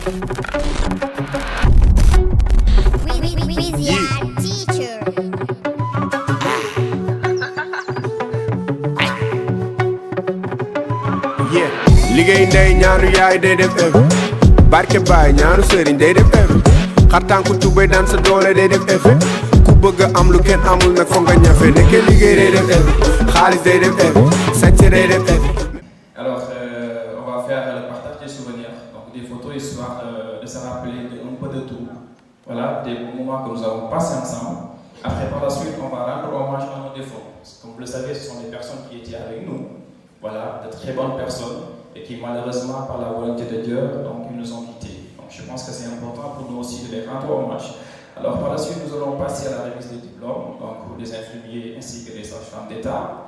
liggéey ndey ñaanu yaay day def effet barke baay ñaanu sëriñ day def effet xartànku tubéy daan sa doole day def effet ku bëgg am lu kenn amul nag foog nga ñafe nekkee liggéey day def effet xaalis day def effet sañse day def effet. Alors on va faire le partage des souvenirs, donc des photos histoire de se rappeler un peu de tout, voilà, des moments que nous avons passés ensemble. Après par la suite on va rendre hommage à nos défauts, comme vous le savez ce sont des personnes qui étaient avec nous, voilà, de très bonnes personnes et qui malheureusement par la volonté de Dieu donc ils nous ont quittés. Donc je pense que c'est important pour nous aussi de les rendre hommage. Alors par la suite nous allons passer à la remise des diplômes, donc pour les infirmiers ainsi que les sages-femmes d'État.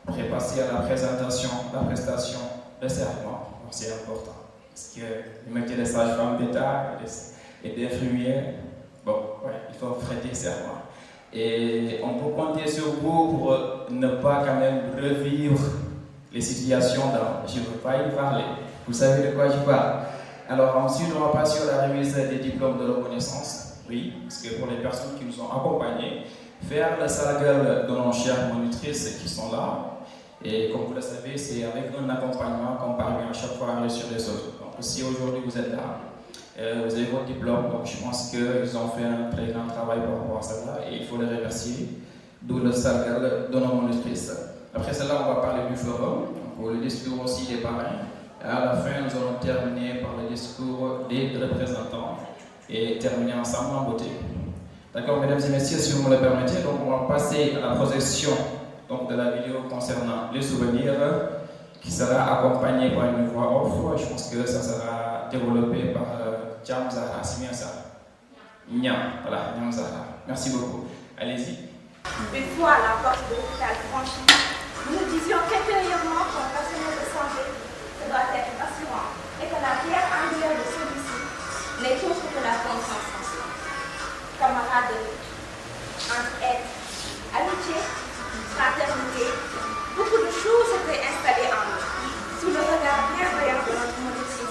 Après passer à la présentation, la prestation, le serment, c'est important. Parce que le métier de sage-femme d'État et d'infirmier, bon, ouais, il faut prêter serment. Et on peut compter sur vous pour ne pas quand même revivre les situations dans, je ne veux pas y parler, vous savez de quoi je parle. Alors ensuite on va passer à la remise des diplômes de reconnaissance, oui, parce que pour les personnes qui nous ont accompagnés, faire le salut de nos chères monitrices qui sont là, et comme vous le savez, c'est avec un accompagnement qu'on parvient à chaque fois à réussir les autres. Donc si aujourd'hui vous êtes là, vous avez votre diplôme, donc je pense qu'ils ont fait un très grand travail par rapport à ça et il faut les remercier, d'où le salut de nos monitrices. Après cela, on va parler du forum, pour le discours aussi des parrains. À la fin, nous allons terminer par le discours des représentants et terminer ensemble en beauté. D'accord, mesdames et messieurs, si vous me le permettez, donc on va passer à la projection donc, de la vidéo concernant les souvenirs qui sera accompagnée par une voix off. Je pense que ça sera développé par Thiam Zahra, c'est bien ça. Niam, voilà, Niam Zahra. Merci beaucoup. Allez-y. Une fois la porte de l'hôpital franchie, nous nous disions qu'intérieurement, comme personnel de santé, ce doit être rassurant et que la pierre angulaire de celui-ci n'est autre que la confiance en soi. Camaraderie, entraide, amitié, fraternité, beaucoup de choses étaient installées en nous, sous le regard bienveillant de notre monitrice,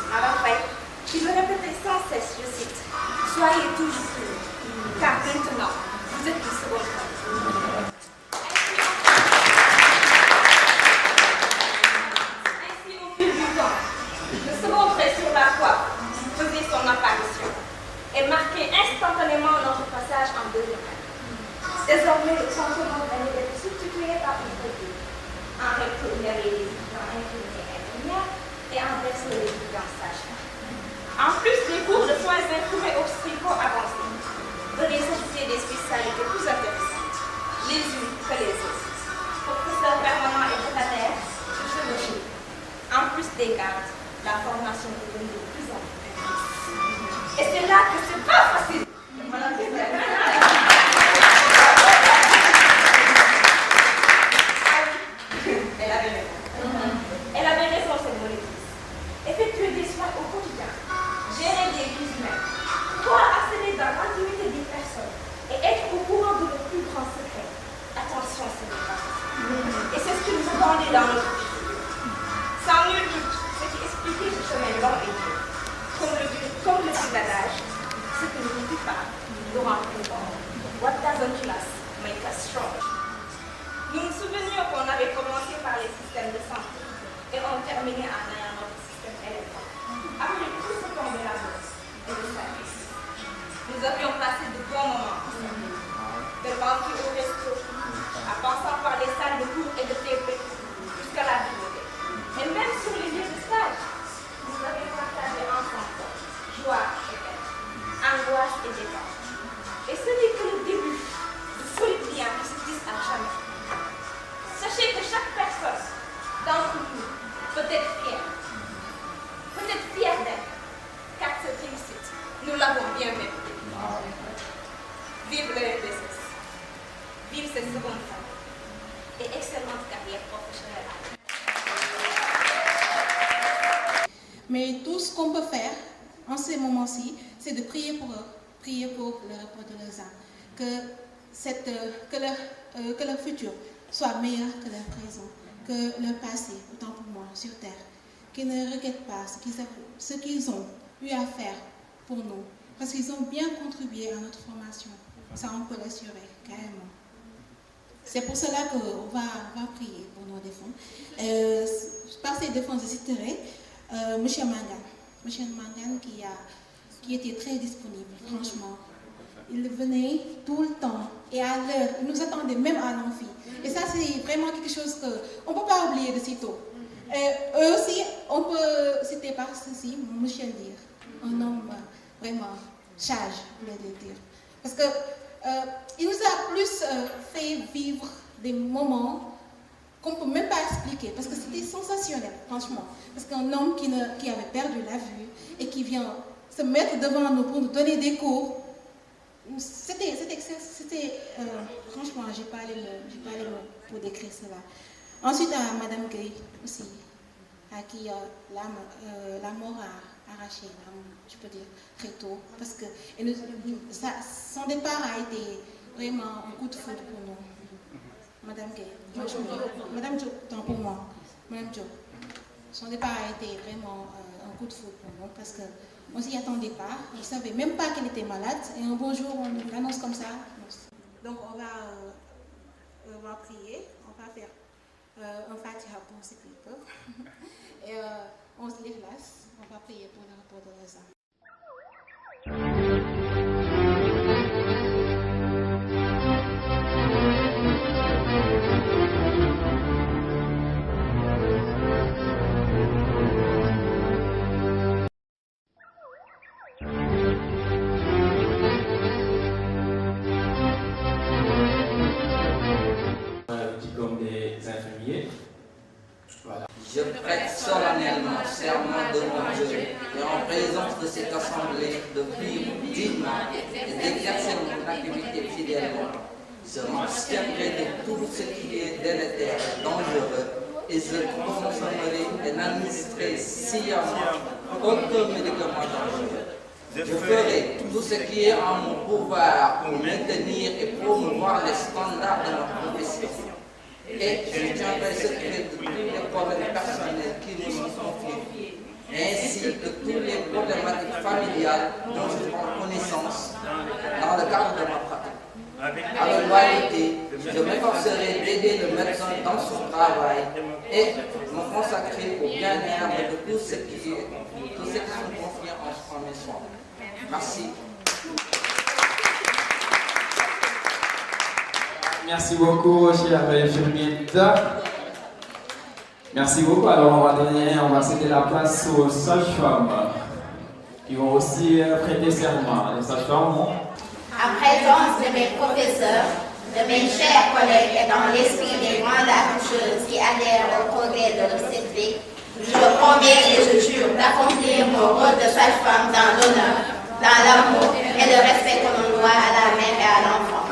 Madame Faye, qui me répétait sans cesse, je cite, « Soyez toujours unis, car maintenant, vous êtes une seconde famille. » Ainsi, au fil du temps, le second trait sur la coiffe faisait son apparition et marquait instantanément notre passage en deuxième année. Désormais, le sentiment venait d'être substitué par une revue. En recto, il y avait les étudiants infirmiers et infirmières et en verso, les étudiants sages-femmes. En plus des cours de soins infirmiers obstétricaux avancés, venaient s'ajouter des spécialités plus intéressantes, les unes que les autres. Professeurs permanents et votataires de chirurgie. En plus des gardes, la formation est devenue de plus en plus intense. Et c'est là que c'est pas facile. Elle avait raison, cette monitrice. Effectuer des soins au quotidien, gérer des vies humaines, pouvoir accéder dans l'intimité des personnes et être au courant de leurs plus grands secrets. Attention, c'est des femmes. Et c'est ce qui nous a demandé dans notre vie. Sans nul doute, ce qui expliquait ce chemin long et dur. Comme le dit l'adage, ce que nous ne vit pas, nous rend plus fort. What doesn't kill us make us strong. Nous nous souvenions qu'on avait commencé par les systèmes de santé et on terminait en ayant notre système électoral. Après tout ce qu'on met la bourse et le service, nous avions passé de bons moments ensemble. De l'entrée au resto, à passant par les salles de cours et de TP, jusqu'à la bibliothèque. Et même sur les lieux de stage, nous avions partagé ensemble joie et peine, angoisse et détente. Et ce n'est que le début de solides liens qui se tissent à jamais. Sachez que chaque personne d'entre nous peut être fière d'elle, car cette réussite, nous l'avons bien méritée. Vive le RDSS, vive cette seconde famille et excellente carrière professionnelle. Mais tout ce qu'on peut faire en ces moments-ci, c'est de prier pour eux, prier pour le repos de leurs âmes, que leur futur soit meilleur que leur présent, que leur passé, autant pour moi, sur terre, qu'ils ne regrettent pas ce qu'ils ont eu à faire pour nous. Parce qu'ils ont bien contribué à notre formation. Ça, on peut l'assurer, carrément. C'est pour cela qu'on va prier pour nos défunts. Par ces défunts, je citerai M. Mangan. M. Mangan qui était très disponible, franchement. Il venait tout le temps et à l'heure. Il nous attendait même à l'amphi. Et ça, c'est vraiment quelque chose qu'on ne peut pas oublier de sitôt. Eux aussi, on peut citer par ceci M. Ndir, un homme vraiment sage, je voulais le dire. Parce qu'il nous a plus fait vivre des moments qu'on ne peut même pas expliquer, parce que c'était sensationnel, franchement. Parce qu'un homme qui avait perdu la vue et qui vient se mettre devant nous pour nous donner des cours, c'était franchement, je n'ai pas les mots pour décrire cela. Ensuite, à Madame Gueye aussi, à qui la mort a arraché, je peux dire, très tôt, parce que son départ a été vraiment un coup de foudre pour nous. Madame Gueye, Madame Jo, tant pour moi, Madame Jo, son départ a été vraiment un coup de foudre pour nous, parce que on s'y attendait pas, je ne savais même pas qu'elle était malade, et un bon jour on l'annonce comme ça. Donc on va prier, on va faire un Fatiha pour ce qu'ils peuvent, et on se déplace, on va prier pour le rapport de Raza. Comme des infirmiers. Voilà. Je prête solennellement serment devant Dieu et en présence de cette assemblée de vivre dignement et d'exercer mon activité fidèlement. Je m'abstiendrai de tout ce qui est délétère et dangereux et je consommerai et n'administrerai sciemment aucun médicament dangereux. Je ferai tout ce qui est en mon pouvoir pour maintenir et promouvoir les standards de ma profession. Et je tiendrai secret de tous les problèmes personnels qui nous sont confiés, ainsi que toutes les problématiques familiales dont je prends connaissance dans le cadre de ma pratique. Avec loyauté, je m'efforcerai d'aider le médecin dans son travail et me consacrer au bien-être de tous ceux qui sont confiés en mes soins. Merci. Merci beaucoup, chère infirmière. Merci beaucoup. Alors, on va céder la place aux sages-femmes qui vont aussi prêter serment. Les sages-femmes ont... En présence de mes professeurs, de mes chers collègues et dans l'esprit des grandes accoucheuses qui adhèrent au progrès de l'obstétrique, je promets et je jure d'accomplir mon rôle de sage-femme dans l'honneur, dans l'amour et le respect que l'on doit à la mère et à l'enfant.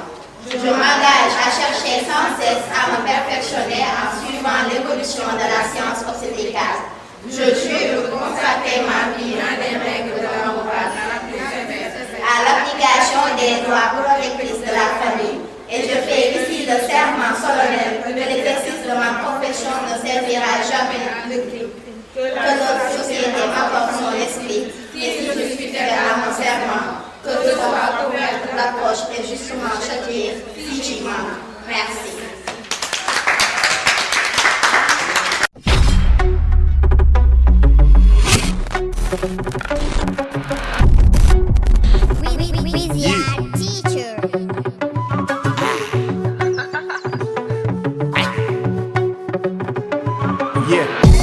Je m'engage à chercher sans cesse à me perfectionner en suivant l'évolution de la science obstétricale. Je jure de consacrer ma vie dans les règles de la morale, à l'application des lois protectrices de la famille. Et je fais ici le serment solennel que l'exercice de ma profession ne servira jamais de crime. Que notre société m'apporte son esprit. Et si je suis fidèle à mon serment, que je sois couverte d'approche et justement châtiée physiquement. Merci.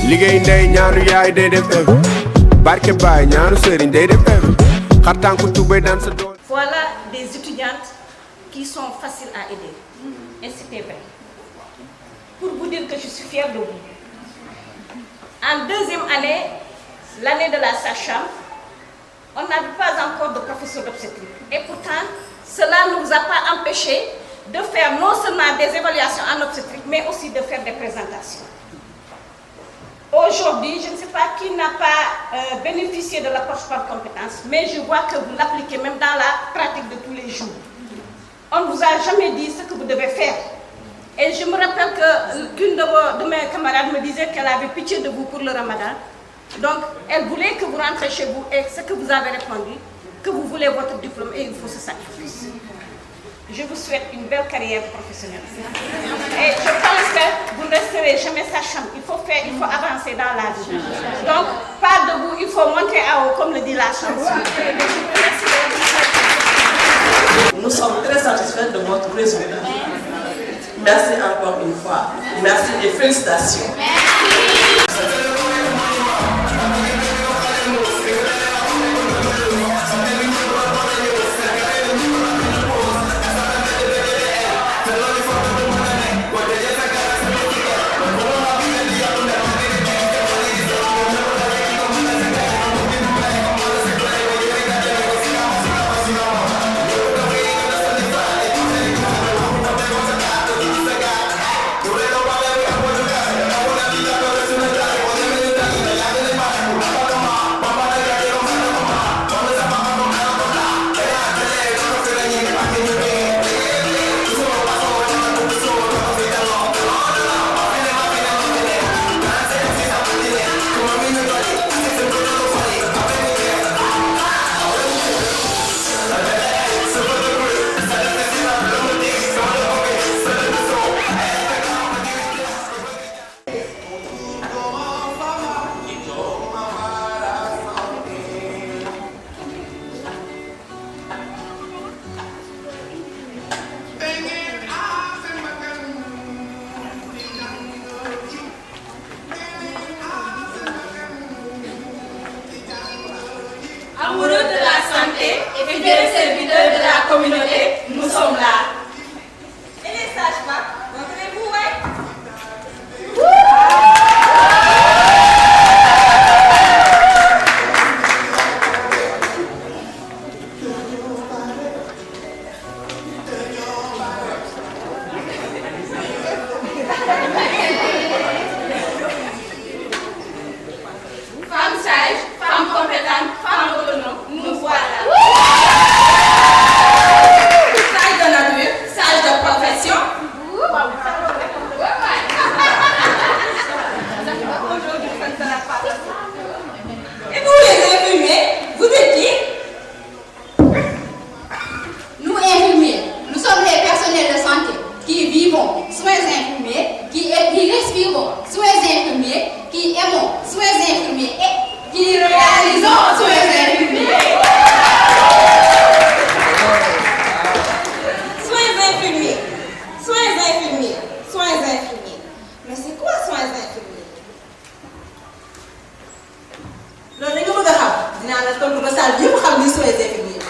liggéey ndey ñaanu yaay day def efe barke baay ñaanu sëriñ day def efe xartanku tubay dans sa doole. Voilà des étudiantes qui sont faciles à aider. Et c'était vrai. Pour vous dire que je suis fière de vous. En deuxième année, l'année de la sage-femme, on n'avait pas encore de professeur d'obstétrique. Et pourtant, cela ne nous a pas empêché de faire non seulement des évaluations en obstétrique, mais aussi de faire des présentations. Aujourd'hui, je ne sais pas qui n'a pas bénéficié de l'approche par compétence, mais je vois que vous l'appliquez même dans la pratique de tous les jours. On ne vous a jamais dit ce que vous devez faire. Et je me rappelle qu'une de mes camarades me disait qu'elle avait pitié de vous pour le ramadan. Donc, elle voulait que vous rentrez chez vous et ce que vous avez répondu, que vous voulez votre diplôme et il faut ce sacrifice. Je vous souhaite une belle carrière professionnelle. Et je pense que vous ne resterez jamais sachant. Il faut avancer dans la vie. Donc, pas debout, il faut monter à haut, comme le dit la chanson. Nous sommes très satisfaits de votre résultat. Merci encore une fois. Merci et félicitations. Amoureux de la santé et fidèles serviteurs de la communauté, nous sommes là. Et les sages-femmes, montrez-vous, ouais? Femmes sages, femmes compétentes, femmes autonomes, nous voilà. Sages de nature, sages de profession. Et vous les infirmiers, vous êtes qui? Nous infirmiers, nous sommes les personnels de santé qui vivons soins infirmiers, qui respirons soins infirmiers, qui aimons soins infirmiers et qui réalisons soins infirmiers. Soins infirmiers, soins infirmiers, soins infirmiers. Mais c'est quoi soins infirmiers? loolu da nga bëgg a xam dinaa la tontu ba saal bi yëpp xam ni soins infirmiers.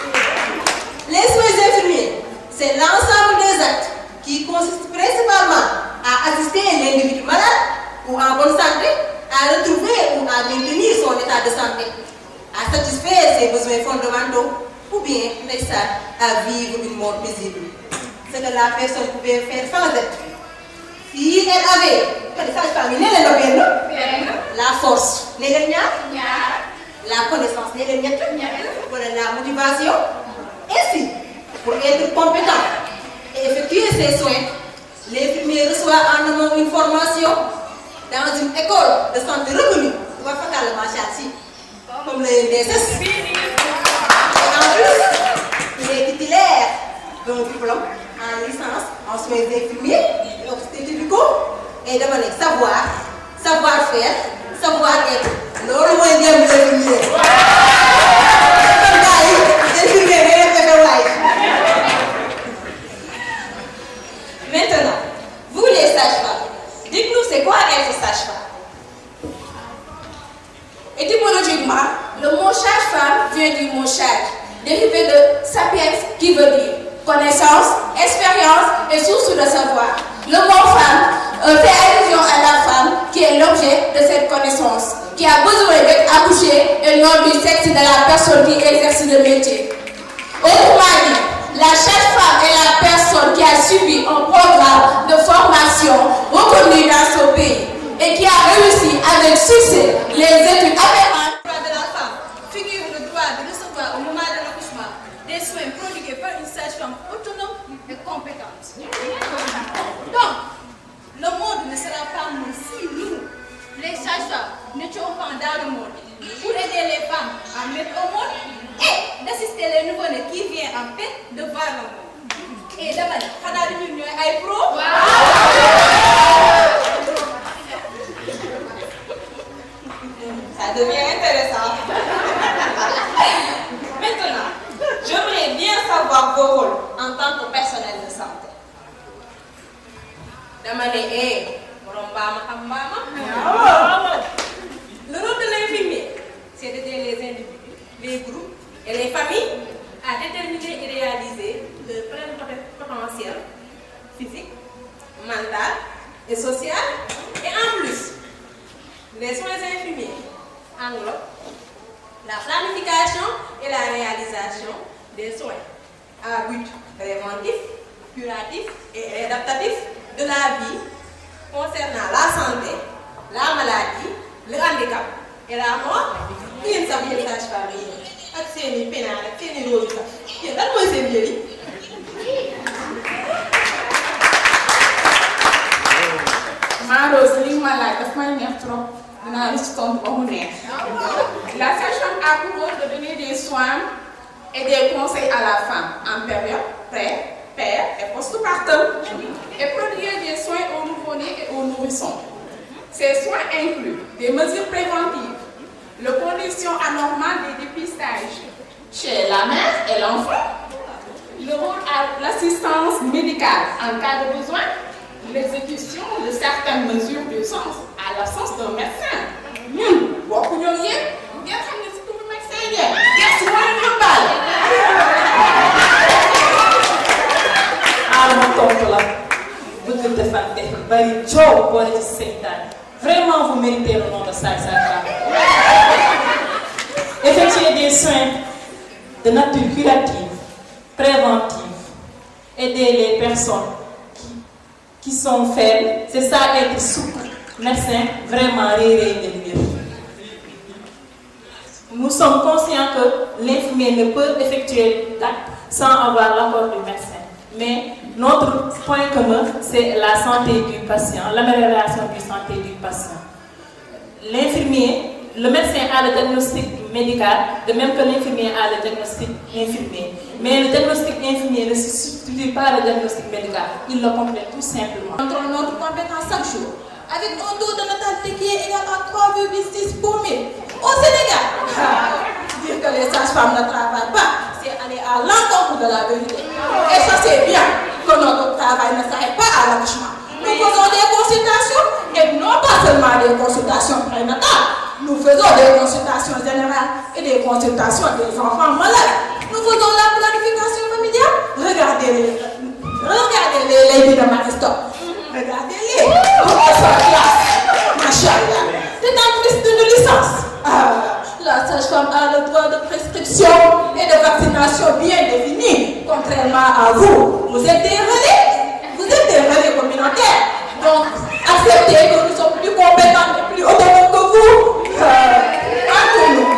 Les soins infirmiers, c'est l'ensemble des actes qui consistent principalement à assister l'individu malade ou en bonne santé à retrouver ou à maintenir son état de santé, à satisfaire ses besoins fondamentaux ou bien, à vivre une mort paisible. Ce que la personne pouvait faire sans être. Si elle avait la force, la connaissance, la motivation, ainsi, pour être compétent et effectuer ses soins, l'infirmier reçoit en amont une formation dans une école de santé reconnue, comme le DSS. Et en plus, il est titulaire d'un diplôme en licence en soins infirmiers et obstétricaux et demandé savoir-faire, savoir-être. Loolu mooy njëriñu infirmier. Maintenant, vous les sages-femmes, dites-nous c'est quoi être sage-femme? Étymologiquement, le mot sage-femme vient du mot sage, dérivé de sapiens qui veut dire connaissance, expérience et source de savoir. Le mot femme fait allusion à la femme qui est l'objet de cette connaissance, qui a besoin d'être accouchée et non du sexe de la personne qui exerce le métier. Autrement dit, la sage-femme est la personne qui a suivi un programme de formation reconnu dans ce pays et qui a réussi avec succès les études afférentes. Le droit de la femme figure le droit de recevoir au moment de l'accouchement des soins prodigués par une sage-femme autonome et compétente. Donc, le monde ne sera pas nous si nous, les sages-femmes, n'étions pas dans le monde à mettre au monde et d'assister les nouveau-nés qui viennent en peine de voir le monde. Et dama ne xanaa du ñun ñooy ay pro. Ça devient intéressant. Maintenant, j'aimerais bien savoir vos rôles en tant que personnel de santé. Dama ne borom mbaama xam mbaama. Le rôle de l'infirmier, c'est d'aider les individus, les groupes et les familles à déterminer et réaliser leur plein potentiel physique, mental et social. Et en plus, les soins infirmiers englobent la planification et la réalisation des soins à but préventif, curatif et adaptatif de la vie concernant la santé, la maladie, le handicap et la mort. Yéen sax yéen sage-femme yi ak seeni pénal ak seeni rôle sax yéen lan mooy seen njëriñ. Rose li ma laaj daf may neex trop dinaa la ci tontu ba mu neex. La sage-femme a pour rôle de donner des soins et des conseils à la femme en période pré, père et postpartum et prodiguer des soins aux nouveau-nés et aux nourrissons. Ces soins incluent des mesures préventives, les conditions anormales des dépistages chez la mère et l'enfant, le rôle à l'assistance médicale en cas de besoin, l'exécution de certaines mesures d'urgence à l'absence d'un médecin. Ñun bokkuñu ak yéen ngeen xam ne si turu médecin ngeen gëstu moo leen yóbbaale. ma tontu la bëgg defante bari coow boole ci seytaane. Vraiment, vous méritez le nom de sage-femme. Effectuer des soins de nature curative, préventive, aider les personnes qui sont faibles, c'est ça être souple, médecin, vraiment rire. Nous sommes conscients que l'infirmier ne peut effectuer l'acte sans avoir l'accord du médecin. Mais notre point commun, c'est la santé du patient, l'amélioration de la santé du patient. L'infirmier, le médecin a le diagnostic médical, de même que l'infirmier a le diagnostic infirmier. Mais le diagnostic infirmier ne substitue pas le diagnostic médical, il le complète tout simplement. Notre compétence chaque jour, avec un taux de natalité qui est égal à 3,6 pour 1000. Au Sénégal, dire que les sages-femmes ne travaillent pas, c'est aller à l'encontre de la vérité. Et ça c'est bien que notre travail ne s'arrête pas à l'accouchement. Nous faisons des consultations et non pas seulement des consultations prénatales. Nous faisons des consultations générales et des consultations des enfants malades. Nous faisons la planification familiale. Regardez les vies de Marie-Stop. Regardez-les. Machallah. C'est un plus d'une licence. La sage-femme a le droit de prescription et de vaccination bien défini, contrairement à vous. Vous êtes des relais. Vous êtes des relais communautaires. Donc, acceptez que nous sommes plus compétents et plus autonomes que vous. Entre nous.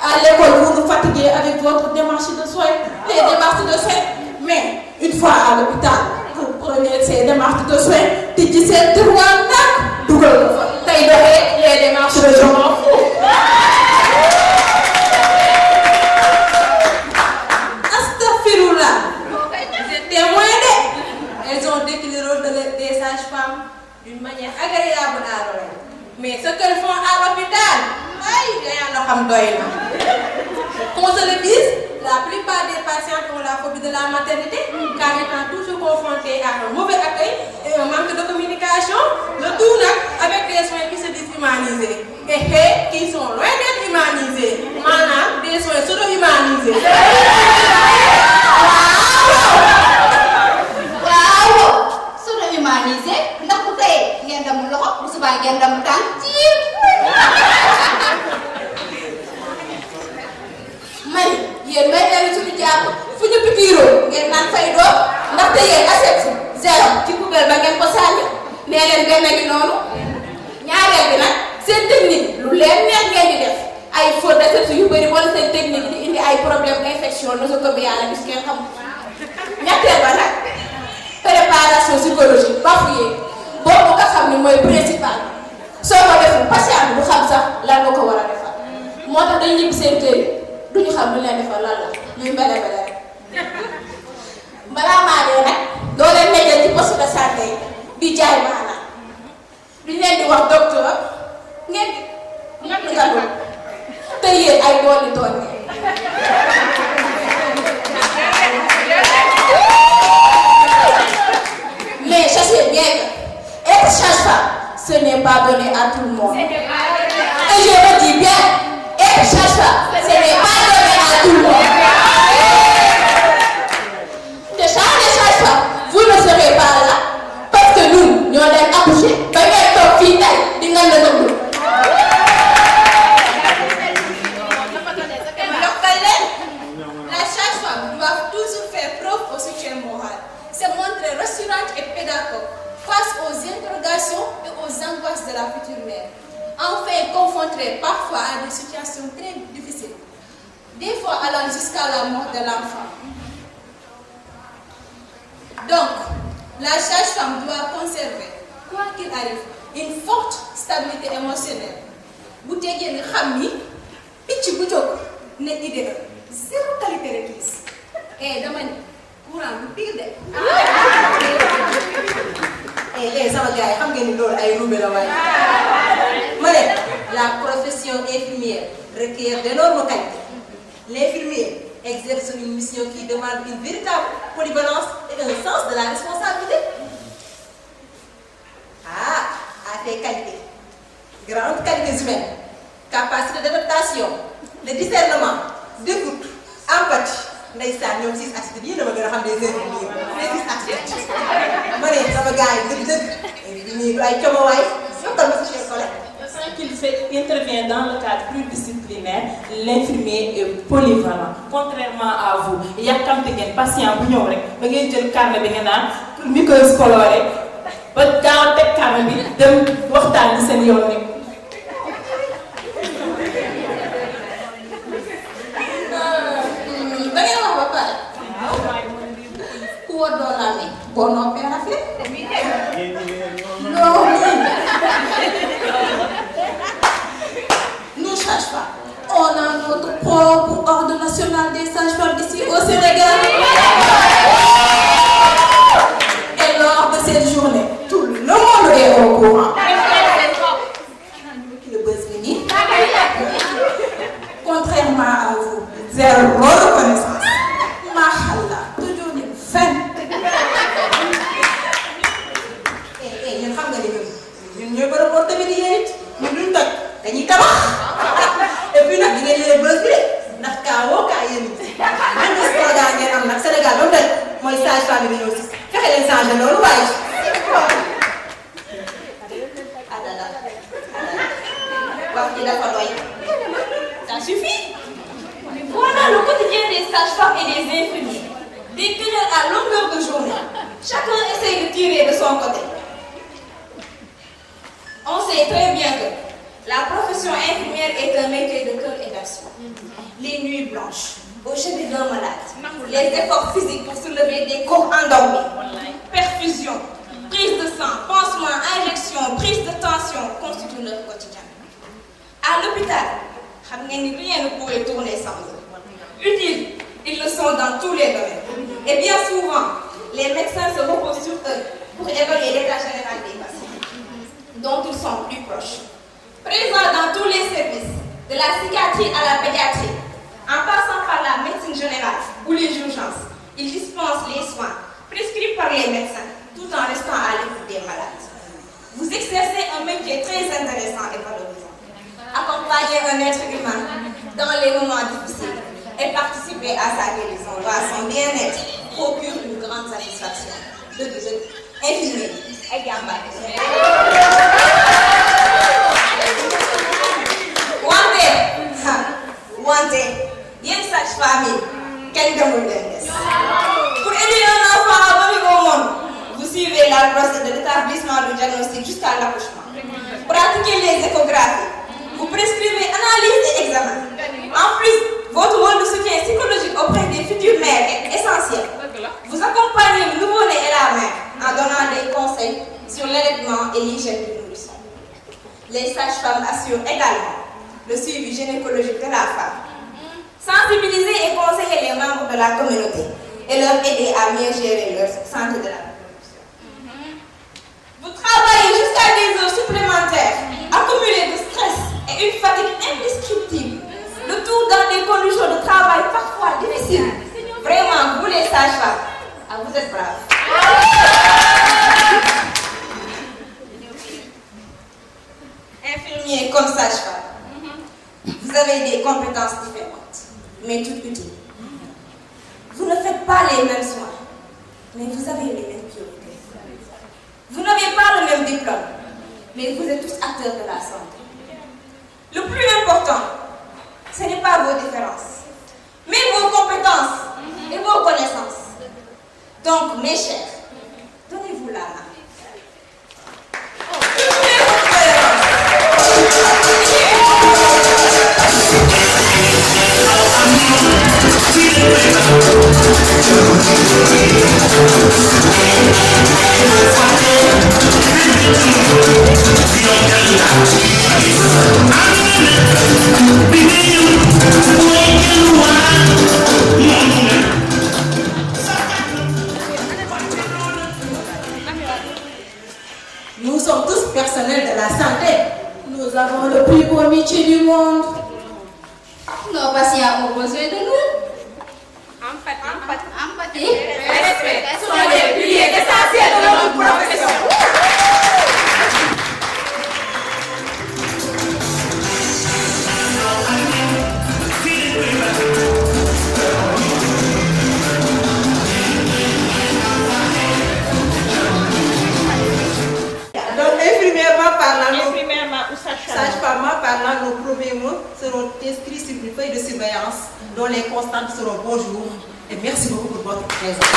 À l'école, vous nous fatiguez avec votre démarche de soins, les démarches de soins. Mais, une fois à l'hôpital, vous prenez ces démarches de soins, tu dis c'est droit, Google. Les démarches de je m'en fous. Astaghfirullah. Vous êtes témoins. Elles ont décrit le rôle des sages-femmes d'une manière agréable à l'oreille. Mais ce qu'elles font à l'hôpital, qu'on se le dise, la plupart des patients ont la phobie de la maternité, car étant toujours confrontés à un mauvais accueil et un manque de communication, le tout avec des soins qui se disent humanisés et qui sont loin d'être humanisés. Maintenant, des soins pseudo-humanisés. Wow! Pseudo-humanisé, ndax bu tey ngeen dem loxo bu subaa ngeen dem tànk ciir. May yéen may dellu suñu jàpp fu ñu pikiiroo ngeen naan fay doom ndaxte yéen accepte zéro ci Google ba ngeen ko sànni nee leen benn gi noonu ñaareel bi nag seen technique lu leen neex ngeen di def ay faute de réception yu bëri wala seen technique di indi ay problème infection nosocomiale bis ngeen xam ñetteel ba nag préparation psychologique bafoué boobu nga xam ne mooy principal soo ko deful patient bi du xam sax lan nga ko war a defal moo tax dañ ñibbi seen kër yi duñu xam lu leen defal lan la ñuy mbele mbele rek balaa maa dee nag doo leen nekkee ci poste de santé di jaay maanaam duñ leen di wax docteur ngeen di nga doon te yéen ay dooli doon mais sachez bien que être sage-femme, ce n'est pas donné à tout le monde. Et je me dis bien, être sage-femme, ce n'est pas donné à tout le monde. De changer sage-femme, vous ne serez pas là parce que nous, nous allons accoucher. Ba ngeen toog fii tey di nga la déglu. La sage-femme doit toujours faire preuve au soutien moral, se montrer rassurante et pédagogue face aux interrogations et aux angoisses de la future mère. Enfin, confrontée parfois à des situations très difficiles, des fois allant jusqu'à la mort de l'enfant. Donc, la sage-femme doit conserver, quoi qu'il arrive, une forte stabilité émotionnelle. Bu tegee ne xam ni picc bu jóg ne idée zéro qualité requise. Eh dama ni courant bu pire de. sama gars yi xam ngeen ni loolu ay roube la waaye. Ma ne la profession infirmière requiert d'énormes qualités. L'infirmier exerce une mission qui demande une véritable polyvalence et un sens de la responsabilité. À tes qualités, grandes qualités humaines, capacité d'adaptation, de discernement, d'écoute, empathie. Ndeysaan ñoom 6 attitudes yi dama gën a xam des infirmiers les 6 attitudes. Ma ne sama gars yi dëgg-dëgg nii du ay comowaay yokkal ma si collègue. Sans qu'il intervient dans le cadre pluridisciplinaire, l'infirmier est polyvalent. Contrairement à vous, yàkkamte ngeen patient bu ñëw rek ba ngeen jël carnet bi nga naan muqueuse colorée ba gaaw teg carnet bi dem waxtaan ci seen yoon rek. Da ngeen wax ba pare. Ku war doo la ne boo noppee rafet. Non. Nous sages-femmes, on a notre propre ordre national des sages-femmes ici au Sénégal. Et lors de cette journée, tout le monde est au courant. Le buzz mini. Contrairement à vous, zéro reconnaissance. Mahallah, toujours une fin. Ñun xam nga ni ñun ñooy borom porte bi di yéen it ñun duñ toj dañuy tabax et puis nag di ngeen yore bës bi de ndax kaawoo kaa yéen it même slogan ngeen am nag Sénégal ba mu daj mooy sage-femme bi ñëw si fexe leen changé loolu waaye. Wax ji dafa doy. Ça suffit. Voilà le quotidien des sages-femmes et des infirmiers. Des querelles à longueur de journée. Chacun essaie de tirer de son côté. On sait très bien que la profession infirmière est un métier de cœur et d'action. Les nuits blanches, au chevet d'un malade, les efforts physiques pour soulever des corps endormis, perfusion, prise de sang, pansement, injection, prise de tension constituent leur quotidien. À l'hôpital, rien ne pourrait tourner sans eux. Utiles, ils le sont dans tous les domaines. Et bien souvent, les médecins se reposent sur eux pour évaluer l'état général des patients, dont ils sont plus proches. Présents dans tous les services, de la psychiatrie à la pédiatrie, en passant par la médecine générale ou les urgences, ils dispensent les soins prescrits par les médecins, tout en restant à l'écoute des malades. Vous exercez un métier très intéressant et valorisant. Accompagner un être humain dans les moments difficiles et participer à sa guérison ou à son bien-être procure une grande satisfaction. Infirmier et gambari. Wante, yéen sage-femme, quel gëmul leen des. Pour éduquer un enfant à venir au monde, vous suivez la procédure de l'établissement du diagnostic jusqu'à l'accouchement. Pratiquez les échographies. Vous prescrivez analyse et examen. En plus, votre rôle de soutien psychologique auprès des futures mères est essentiel. Vous accompagnez le nouveau-né et la mère en donnant des conseils sur l'allaitement et l'hygiène du nourrisson. Les sages-femmes assurent également le suivi gynécologique de la femme. Sensibiliser et conseiller les membres de la communauté et leur aider à mieux gérer leur santé de la reproduction. Vous travaillez jusqu'à des heures supplémentaires, accumulées de stress et une fatigue indescriptible. Le tout dans des conditions de travail parfois difficiles. Vraiment, vous les sages-femmes, vous êtes braves. Infirmiers comme sages-femmes, vous avez des compétences différentes, mais toutes utiles. Vous ne faites pas les mêmes soins, mais vous avez les mêmes priorités. Vous n'avez pas le même diplôme, mais vous êtes tous acteurs de la santé. Le plus important, ce n'est pas vos différences, mais vos compétences et vos connaissances. Donc, mes chers, donnez-vous la main. Nous sommes tous personnels de la santé. Nous avons le plus beau métier du monde. Nos patients ont besoin de nous. Empathie et respect sont les piliers essentiels de notre profession. Donc, Infirmièrement ou sage-femme parlant, nos premiers mots seront inscrits sur une feuille de surveillance dont les constantes seront bonjour et merci beaucoup pour votre présence.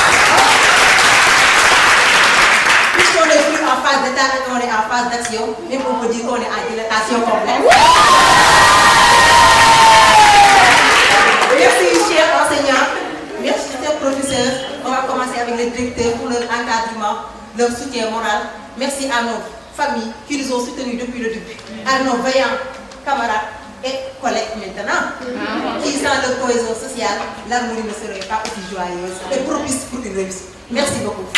Puisqu'on est plus en phase d'état et on est en phase d'action, même on peut dire qu'on est en dilatation complète. Merci chers enseignants, merci chers professeurs. On va commencer avec les directeurs pour leur encadrement, leur soutien moral. Merci à nos familles qui nous ont soutenus depuis le début, à nos veillants camarades et collègues maintenant, qui sans leur cohésion sociale, l'harmonie ne serait pas aussi joyeuse et propice pour une réussite. Merci beaucoup. On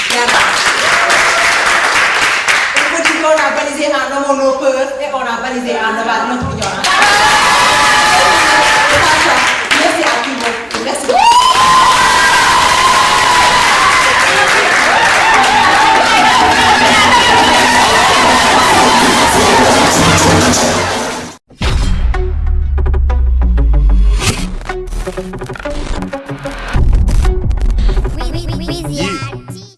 peut dire qu'on a balisé en amont nos peurs et on a balisé en aval notre ignorance.